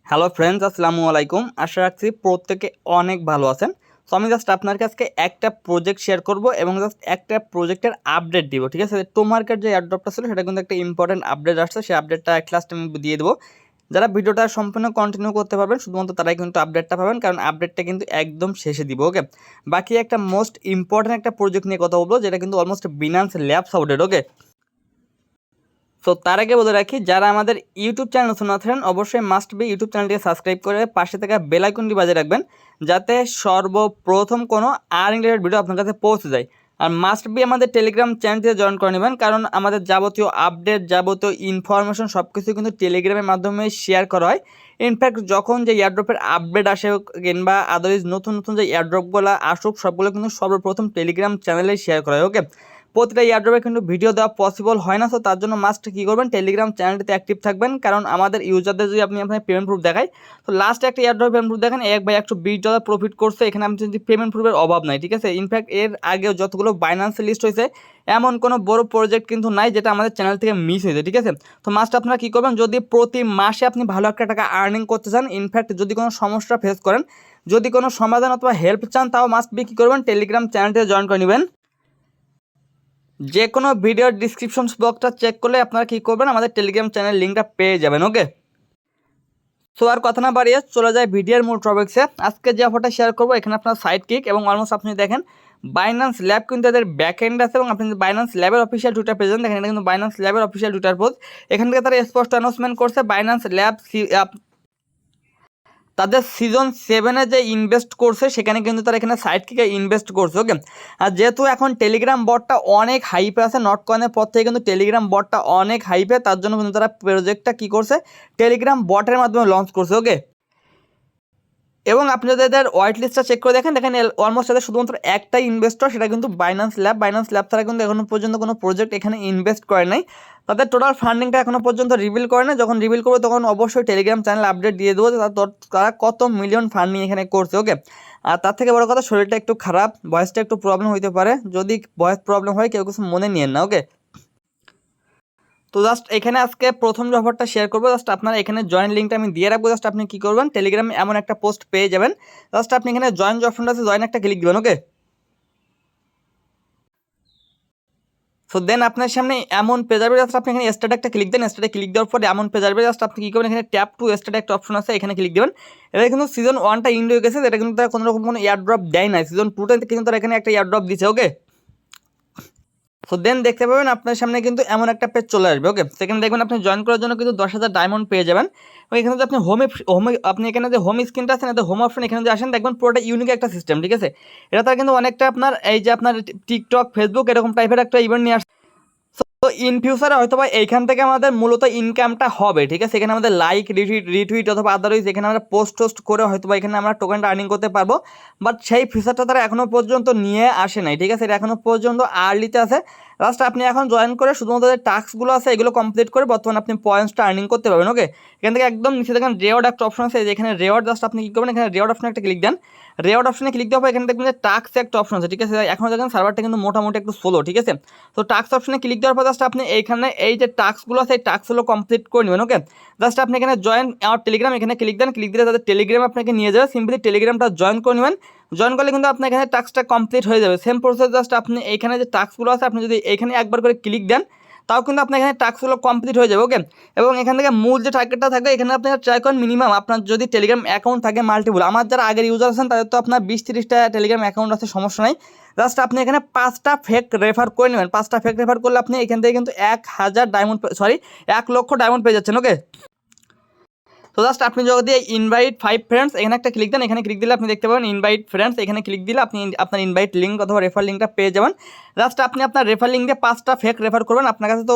Hello friends, আসসালামু আলাইকুম। আশা রাখছি প্রত্যেকে অনেক ভালো আছেন। সো আমি জাস্ট আপনার কাছে একটা প্রজেক্ট শেয়ার করব এবং জাস্ট একটা প্রজেক্টের আপডেট দিব। ঠিক আছে, টোমার্কের যে এয়ারড্রপটা ছিল সেটা কিন্তু একটা ইম্পর্টেন্ট আপডেট আসছে, সেই আপডেটটা এক লাস্ট আমি দিয়ে দেবো। যারা ভিডিওটা সম্পূর্ণ কন্টিনিউ করতে পারবেন শুধুমাত্র তারাই কিন্তু আপডেটটা পাবেন, কারণ আপডেটটা কিন্তু একদম শেষে দিব। ওকে, বাকি একটা মোস্ট ইম্পর্টেন্ট একটা প্রজেক্ট নিয়ে কথা বলবো, যেটা কিন্তু অলমোস্ট বিনান্স ল্যাব সাপোর্টেড। ওকে, তো তার আগে বলে রাখি, যারা আমাদের ইউটিউব চ্যানেল নতুন আছেন অবশ্যই মাস্ট বি ইউটিউব চ্যানেলটিকে সাবস্ক্রাইব করে পাশে থাকা বেল আইকনটি বাজিয়ে রাখবেন, যাতে সর্বপ্রথম কোনো আর্নিং রিলেটেড ভিডিও আপনার কাছে পৌঁছে যায়। আর মাস্ট বি আমাদের টেলিগ্রাম চ্যানেলটিতে জয়েন করে নেবেন, কারণ আমাদের যাবতীয় আপডেট, যাবতীয় ইনফরমেশন সব কিছু কিন্তু টেলিগ্রামের মাধ্যমে শেয়ার করা হয়। ইনফ্যাক্ট যখন যে এয়ারড্রপের আপডেট আসে কিংবা আদারওয়াইজ নতুন নতুন যে এয়ারড্রপগুলো আসুক, সবগুলো কিন্তু সর্বপ্রথম টেলিগ্রাম চ্যানেলে শেয়ার করা হয়। ওকে, প্রতিটা এয়ারড্রপে কিন্তু ভিডিও দেওয়া পসিবল হয় না, তো তার জন্য মাস্ট কী করবেন, টেলিগ্রাম চ্যানেলটিতে অ্যাক্টিভ থাকবেন। কারণ আমাদের ইউজারদের যদি আপনি আপনার পেমেন্ট প্রুফ দেখায়, তো লাস্ট একটা এয়ারড্রপ পেমেন্ট প্রুফ দেখেন $1/120 প্রফিট করছে, এখানে আপনি যদি পেমেন্ট প্রুফের অভাব নাই। ঠিক আছে, ইনফ্যাক্ট এর আগেও যতগুলো বাইন্যান্সে লিস্ট হয়েছে এমন কোনো বড় প্রজেক্ট কিন্তু নাই যেটা আমাদের চ্যানেল থেকে মিস হয়েছে। ঠিক আছে, তো মাস্ট আপনারা কী করবেন, যদি প্রতি মাসে আপনি ভালো একটা টাকা আর্নিং করতে চান, ইনফ্যাক্ট যদি কোনো সমস্যা ফেস করেন, যদি কোনো সমাধান অথবা হেল্প চান, তাও মাস্ট বি কী করবেন, টেলিগ্রাম চ্যানেলটিতে জয়েন করে নেবেন। যে কোনো ভিডিওর ডিসক্রিপশন বক্সটা চেক করলে আপনারা কী করবেন, আমাদের টেলিগ্রাম চ্যানেল লিঙ্কটা পেয়ে যাবেন। ওকে, সো আর কথা না বাড়িয়ে চলে যায় ভিডিওর মূল টপিক্সে। আজকে যে অফারটা শেয়ার করবো, এখানে আপনার সাইড কিক এবং অলমোস্ট আপনি দেখেন বাইন্যান্স ল্যাব কিন্তু এদের ব্যাক এন্ড আছে, এবং আপনি বাইন্যান্স ল্যাবের অফিসিয়াল টুইটার পেজেন দেখেন, এটা কিন্তু বাইন্যান্স ল্যাবের অফিসিয়াল টুইটার পোস্ট। এখান থেকে তারা স্পষ্ট অ্যানাউন্সমেন্ট করছে বাইন্যান্স ল্যাব তাদের সিজন 7-এ যে ইনভেস্ট করছে সেখানে কিন্তু তারা এখানে সাইড কিকে ইনভেস্ট করছে। ওকে, আর যেহেতু এখন টেলিগ্রাম বটটা অনেক হাইপে আছে, নট কয়েনের পর থেকে কিন্তু টেলিগ্রাম বটটা অনেক হাইপে, তার জন্য কিন্তু তারা প্রজেক্টটা কী করছে, টেলিগ্রাম বটের মাধ্যমে লঞ্চ করছে। ওকে, এবং আপনি যদি এদের হোয়াইট লিস্টটা চেক করে দেখেন অলমোস্ট এদের শুধুমাত্র একটাই ইনভেস্টর, সেটা কিন্তু বাইন্যান্স ল্যাব তারা কিন্তু এখনো পর্যন্ত কোনো প্রজেক্ট এখানে ইনভেস্ট করে নাই। তাদের টোটাল ফান্ডিংটা এখনো পর্যন্ত রিভিল করে না, যখন রিভিল করবে তখন অবশ্যই টেলিগ্রাম চ্যানেল আপডেট দিয়ে দেবো যে তারা কত মিলিয়ন ফান্ডিং এখানে করছে। ওকে, আর তার থেকে বড় কথা, শরীরটা একটু খারাপ, ভয়েসটা একটু প্রবলেম হতে পারে, যদি ভয়েস প্রবলেম হয় কেউ কিছু মনে নিয়েন না। ওকে, তো জাস্ট এখানে আজকে প্রথম যে অফারটা শেয়ার করবো, জাস্ট আপনারা এখানে জয়েন লিঙ্কটা আমি দিয়ে রাখবো। জাস্ট আপনি কী করবেন, টেলিগ্রামে এমন একটা পোস্ট পেয়ে যাবেন, জাস্ট আপনি এখানে জয়েন যে অপশনটা আছে জয়েন একটা ক্লিক দেবেন। ওকে, সো দেন আপনার সামনে এমন পেজ আসবে, জাস্ট আপনি এখানে স্টার্ট একটা ক্লিক দেন। স্টার্টে ক্লিক দেওয়ার পরে এমন পেজ আসবে, জাস্ট আপনি কী করবেন, এখানে ট্যাপ টু স্টার্ট একটা অপশন আছে, এখানে ক্লিক দেবেন। এটা কিন্তু সিজন 1টা ইন্ড হয়ে গেছে, এটা কিন্তু তারা কোনো রকম কোনো এয়ারড্রপ দেয় না। সিজন 2টা কিন্তু তারা এখানে একটা এয়ারড্রপ দিচ্ছে। ওকে, সো দেন দেখতে পাবেন আপনার সামনে কিন্তু এমন একটা পেজ চলে আসবে। ওকে, সেখানে দেখবেন আপনি জয়েন করার জন্য কিন্তু 10,000 ডায়মন্ড পেয়ে যাবেন। এবং এখানে যে আপনি হোমে আপনি এখানে যে হোম স্ক্রিনটা আছে না, হোম অপশন, এখানে যে আসেন দেখবেন পুরোটা ইউনিক একটা সিস্টেম। ঠিক আছে, এটা তার কিন্তু অনেকটা আপনার এই যে আপনার টিকটক, ফেসবুক এরকম টাইপের একটা ইভেন্ট নিয়ে আসে। তো ইন ফিউচারে হয়তো বা এইখান থেকে আমাদের মূলত ইনকামটা হবে। ঠিক আছে, এখানে আমাদের লাইক রিটুইট অথবা আদারওয়াইজ এখানে আমরা পোস্ট করে হয়তো বা এখানে আমরা টোকেনটা আর্নিং করতে পারবো, বাট সেই ফিচারটা তারা এখনও পর্যন্ত নিয়ে আসে নাই। ঠিক আছে, এটা এখনও পর্যন্ত আর্লিতে আছে। লাস্ট আপনি এখন জয়েন করে শুধুমাত্র যে টাস্কগুলো আছে এগুলো কমপ্লিট করে বর্তমানে আপনি পয়েন্টসটা আর্নিং করতে পারবেন। ওকে, এখান থেকে একদম নিচে দেখেন রেওয়ার্ড একটা অপশন আছে, যেখানে রেওয়ার্ড, জাস্ট আপনি কী করবেন, এখানে রেওয়ার্ড অপশনে একটা ক্লিক দেন। রেওয়ার্ড অপশনে ক্লিক দেওয়ার পর এখানে দেখবেন যে টাস্ক একটা অপশন আছে। ঠিক আছে, এখন দেখেন সার্ভারটা কিন্তু মোটামুটি একটু স্লো। ঠিক আছে, তো টাস্ক অপশনে ক্লিক দেওয়ার পর জাস্ট আপনি এইখানে এই যে টাস্কগুলো আছে এই টাস্কগুলো কমপ্লিট করে নেবেন। ওকে, জাস্ট আপনি এখানে জয়েন আমার টেলিগ্রাম, এখানে ক্লিক দেন। ক্লিক দিলে তাদের টেলিগ্রাম আপনাকে নিয়ে যাবে, সিম্পলি টেলিগ্রামটা জয়েন করে নেবেন। জয়েন করলে কিন্তু আপনার এখানে টাস্কটা কমপ্লিট হয়ে যাবে। সেম প্রসেস, জাস্ট আপনি এইখানে যে টাস্কগুলো আছে আপনি যদি এইখানে একবার করে ক্লিক দেন, তাও কিন্তু আপনার এখানে টাস্কগুলো কমপ্লিট হয়ে যাবে। ওকে, এবং এখান থেকে মূল যে টার্গেটটা থাকবে, এখানে আপনি ট্রাই করেন মিনিমাম আপনার যদি টেলিগ্রাম অ্যাকাউন্ট থাকে মাল্টিপুল, আমার যারা আগের ইউজার আছেন তাদের তো আপনার 20-30টা টেলিগ্রাম অ্যাকাউন্ট আছে, সমস্যা নাই। জাস্ট আপনি এখানে 5টা ফেক রেফার করে নেবেন। 5টা ফেক রেফার করলে আপনি এখান থেকে কিন্তু 1,000 ডায়মন্ড 1 লক্ষ ডায়মন্ড পেয়ে যাচ্ছেন। ওকে, তো জাস্ট আপনি যদি ইনভাইট 5 ফ্রেন্ডস এখানে একটা ক্লিক দেন, এখানে ক্লিক দিলে আপনি দেখতে পাবেন ইনভাইট ফ্রেন্ডস, এখানে ক্লিক দিলে আপনি আপনার ইনভাইট লিঙ্ক অথবা রেফার লিঙ্কটা পেয়ে যাবেন। জাস্ট আপনি আপনার রেফার লিঙ্ক দিয়ে 5টা ফেক রেফার করবেন। আপনার কাছে তো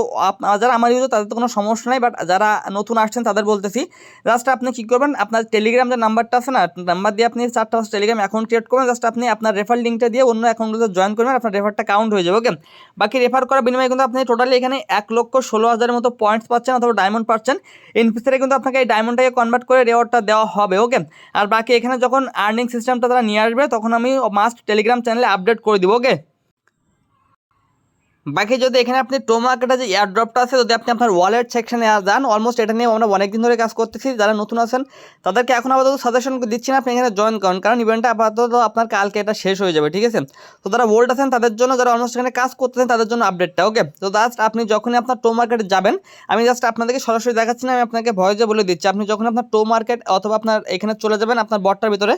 যারা আমার ইউজ তাদের তো কোনো সমস্যা নেই, বাট যারা নতুন আসছেন তাদের বলতেছি, জাস্ট আপনি কী করবেন, আপনার টেলিগ্রাম যে নাম্বারটা আছে না, নাম্বার দিয়ে আপনি 4টা টেলিগ্রাম অ্যাকাউন্ট ক্রিয়েট করবেন। জাস্ট আপনি আপনার রেফার লিঙ্কটা দিয়ে অন্য অ্যাকাউন্টগুলোতে জয়েন করবেন, আপনার রেফারটা কাউন্ট হয়ে যাবে। ওকে, বাকি রেফার করার বিনিময়ে কিন্তু আপনি টোটালি এখানে 1,16,000 মতো পয়েন্টস পাচ্ছেন অথবা ডায়মন্ড পাচ্ছেন। ইন ফিউচারে কিন্তু আপনাকে এই ডায়মন্ডটাকে কনভার্ট করে রেওয়ার্ডটা দেওয়া হবে। ওকে, আর বাকি এখানে যখন আর্নিং সিস্টেমটা তারা নিয়ে আসবে তখন আমি মাস্ট টেলিগ্রাম চ্যানেলে আপডেট করে দিব। ওকে, বাকি যদি এখানে আপনি টো মার্কেটে যে এয়ারড্রপটা আছে, যদি আপনি আপনার ওয়ালেট সেকশনে যান, অলমোস্ট এটা নিয়ে আমরা অনেক দিন ধরে কাজ করতেছি। যারা নতুন আছেন তাদেরকে এখন আপাতত সাজেশন দিচ্ছি না, আপনি এখানে জয়েন করুন, কারণ ইভেন্টটা আপাতত আপনার কালকে এটা শেষ হয়ে যাবে, ঠিক আছে। তো যারা ওল্ড আছেন তাদের জন্য, যারা অলমোস্ট এখানে কাজ করতেছেন তাদের জন্য আপডেটটা, ওকে। তো জাস্ট আপনি যখনই আপনার টো মার্কেটে যাবেন, আমি জাস্ট আপনাদেরকে সরাসরি দেখাচ্ছি না, আমি আপনাকে ভয়েসে বলে দিচ্ছি। আপনি যখন আপনার টো মার্কেট অথবা আপনার এখানে চলে যাবেন, আপনার বটটার ভিতরে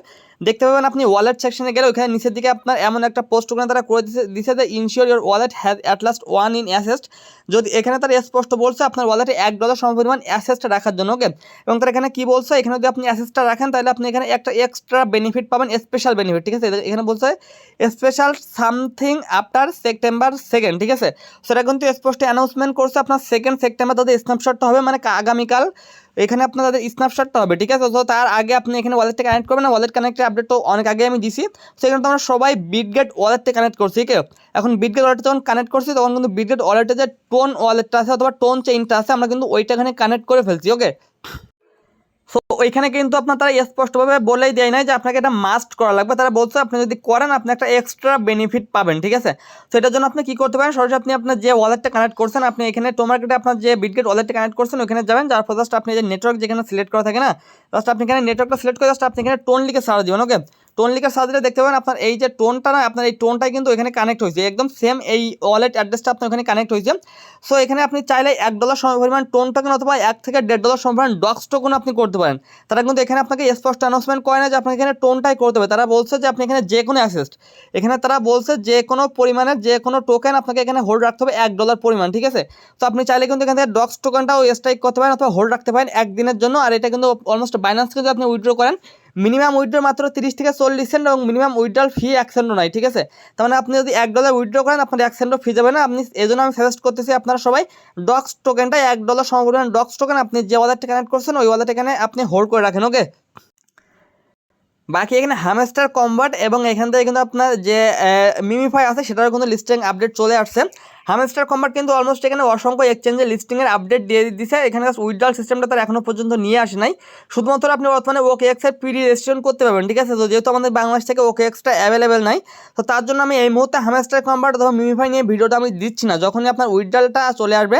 দেখতে পাবেন আপনি ওয়ালেট সেকশনে গেলে ওখানে নিচের দিকে আপনার এমন একটা পোস্ট ওখানে তারা করে দিছে যে ensure your wallet has at last one in asset. যদি এখানে তারা স্পষ্ট বলছে আপনার ওয়ালেটে $1 সমপরিমাণ অ্যাসেস্টটা রাখার জন্য, ওকে। এবং তারা এখানে কি বলছে, এখানে যদি আপনি অ্যাসেস্টটা রাখেন তাহলে আপনি এখানে একটা এক্সট্রা বেনিফিট পাবেন, স্পেশাল বেনিফিট, ঠিক আছে। এখানে বলছে স্পেশাল সামথিং আফটার সেপ্টেম্বর 2, ঠিক আছে। সেটা কিন্তু স্পষ্ট অ্যানাউন্সমেন্ট করছে আপনার 2 সেপ্টেম্বর তাদের স্ন্যাপশটটা হবে, মানে আগামীকাল এখানে আপনার তাদের স্ন্যাপশটটা হবে, ঠিক আছে। তো তার আগে আপনি এখানে ওয়ালেটটা কানেক্ট করবেন না, ওয়ালেট কানেক্টের আপডেট তো অনেক আগে আমি দিছি। সেখানে তো আমরা সবাই বিটগেট ওয়ালেটটা কানেক্ট করছি, ঠিক আছে। এখন বিটগেট ওয়ালেটটা যখন কানেক্ট করছি তখন কিন্তু বিটগেট ওয়ালেটে যে টোন ওয়ালেটটা আছে অথবা টোন চেইনটা আছে আমরা কিন্তু ওইটা এখানে কানেক্ট করে ফেলছি, ওকে। সো ওইখানে কিন্তু আপনার তারা স্পষ্টভাবে বলেই দেয় নাই যে আপনাকে এটা মাস্ট করা লাগবে, তারা বলছে আপনি যদি করেন আপনি একটা এক্সট্রা বেনিফিট পাবেন, ঠিক আছে। তো এটার জন্য আপনি কী করতে পারেন, সরাসরি আপনি আপনার যে ওয়ালেটটা কানেক্ট করছেন, আপনি এখানে টো মার্কেটে আপনার যে বিটগেট ওয়ালেটটা কানেক্ট করছেন ওখানে যাবেন, যার পর জাস্ট আপনি যে নেটওয়ার্ক যেখানে সিলেক্ট করা থাকে না, জাস্ট আপনি এখানে নেটওয়ার্কটা সিলেক্ট করে জাস্ট আপনি এখানে টোন লিখে সার্চ দিবেন, ওকে। টোন লিখে সার্চ দিলে দেখতে পাবেন আপনার এই যে টোনটা না, আপনার এই টোনটাই কিন্তু এখানে কানেক্ট হয়েছে, একদম সেম এই ওয়ালেট অ্যাড্রেসটা আপনার এখানে কানেক্ট হয়েছে। সো এখানে আপনি চাইলে $1 সমপরিমাণ টোন টোকেন অথবা $1 থেকে $1.5 সমপরিমাণ ডক্স টোকেন আপনি করতে পারেন। তারা কিন্তু এখানে আপনাকে স্পষ্ট অ্যানাউন্সমেন্ট করে না যে আপনাকে এখানে টোনটাই করতে হবে, তারা বলছে যে আপনি এখানে যে কোনো অ্যাসেস্ট, এখানে তারা বলছে যে কোনো পরিমাণের যে কোনো টোকেন আপনাকে এখানে হোল্ড রাখতে হবে $1 পরিমাণ, ঠিক আছে। তো আপনি চাইলে কিন্তু এখান থেকে ডক্স টোকেনটাও স্ট্রাইক করতে পারেন অথবা হোল্ড রাখতে পারেন একদিনের জন্য। আর এটা কিন্তু অলমোস্ট বাইন্যান্স যদি আপনি উইথড্র করেন, মিনিমাম উইথড্র মাত্র 30 থেকে 40 সেন্ট এবং মিনিমাম উইথড্রল ফি 1 সেন্টও নাই, ঠিক আছে। তার মানে আপনি যদি $1 উইথড্র করেন আপনার 1 সেন্টও ফি যাবে না। আপনি এই জন্য আমি সাজেস্ট করতেছি আপনারা সবাই ডক্স টোকেনটা $1 সমপরিমাণ ডক্স টোকেন আপনি যে ওয়ালেটটা কানেক্ট করছেন ওই ওয়ালেট এখানে আপনি হোল্ড করে রাখেন, ওকে। বাকি এখানে হ্যামস্টার কম্বাট এবং এখান থেকে কিন্তু আপনার যে মিমিফাই আছে সেটারও কিন্তু লিস্টিং আপডেট চলে আসছে। হ্যামস্টার কম্বাট কিন্তু অলমোস্ট এখানে অসংখ্য এক্সচেঞ্জে লিস্টিংয়ের আপডেট দিয়ে দিচ্ছে, এখানে উইথড্রল সিস্টেমটা তার এখনও পর্যন্ত নিয়ে আসে নাই। শুধুমাত্র আপনি বর্তমানে OKX-এর পিডি রেজিস্ট্রেশন করতে পারবেন, ঠিক আছে। তো যেহেতু আমাদের বাংলাদেশ থেকে OKX-টা অ্যাভেলেবেল নাই, তো তার জন্য আমি এই মুহূর্তে হ্যামস্টার কম্বাট অথবা মিমিফাই নিয়ে ভিডিওটা আমি দিচ্ছি না। যখনই আপনার উইথড্রলটা চলে আসবে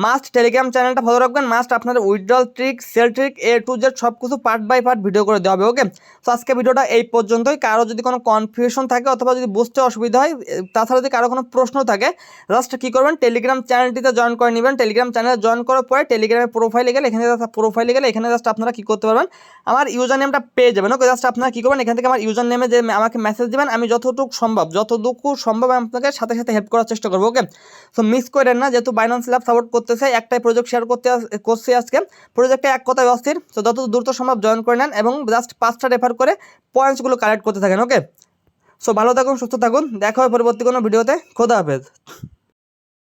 মাস্ট টেলিগ্রাম চ্যানেলটা ফলো রাখবেন, মাস্ট আপনার withdrawal trick sell trick A to Z সব কিছু পার্ট বাই পার্ট ভিডিও করে দেওয়া হবে, ওকে। তো আজকে ভিডিওটা এই পর্যন্তই। কারো যদি কোনো কনফিউশন থাকে অথবা যদি বুঝতে অসুবিধা হয়, তাছাড়া যদি কারো কোনো প্রশ্ন থাকে, জাস্ট কী করবেন, টেলিগ্রাম চ্যানেলটিতে জয়েন করে নেবেন। টেলিগ্রাম চ্যানেলে জয়েন করার পরে টেলিগ্রামের প্রোফাইলে গেলে এখানে জাস্ট আপনারা কী করতে পারবেন, আমার ইউজার নেমটা পেয়ে যাবেন, ওকে। জাস্ট আপনারা কী করবেন, এখান থেকে আমার ইউজার নেমে যে আমাকে মেসেজ দেবেন, আমি যতটুকু সম্ভব আমি আপনাকে সাথে সাথে হেল্প করার চেষ্টা করবো, ওকে। সো মিস করেন না, যেহেতু বাইন্যান্স ল্যাব সাপোর্ট করতেছে, একটাই প্রজেক্ট শেয়ার করছি আজকে, প্রজেক্টে এক কথায় অস্থির। তো যত দ্রুত সম্ভব জয়েন করে নেন এবং জাস্ট 5টা রেফার করে পয়েন্টসগুলো কালেক্ট করতে থাকেন, ওকে। সো ভালো থাকুন, সুস্থ থাকুন, দেখা হয় পরবর্তী কোনো ভিডিওতে। খোদা হাফেজ।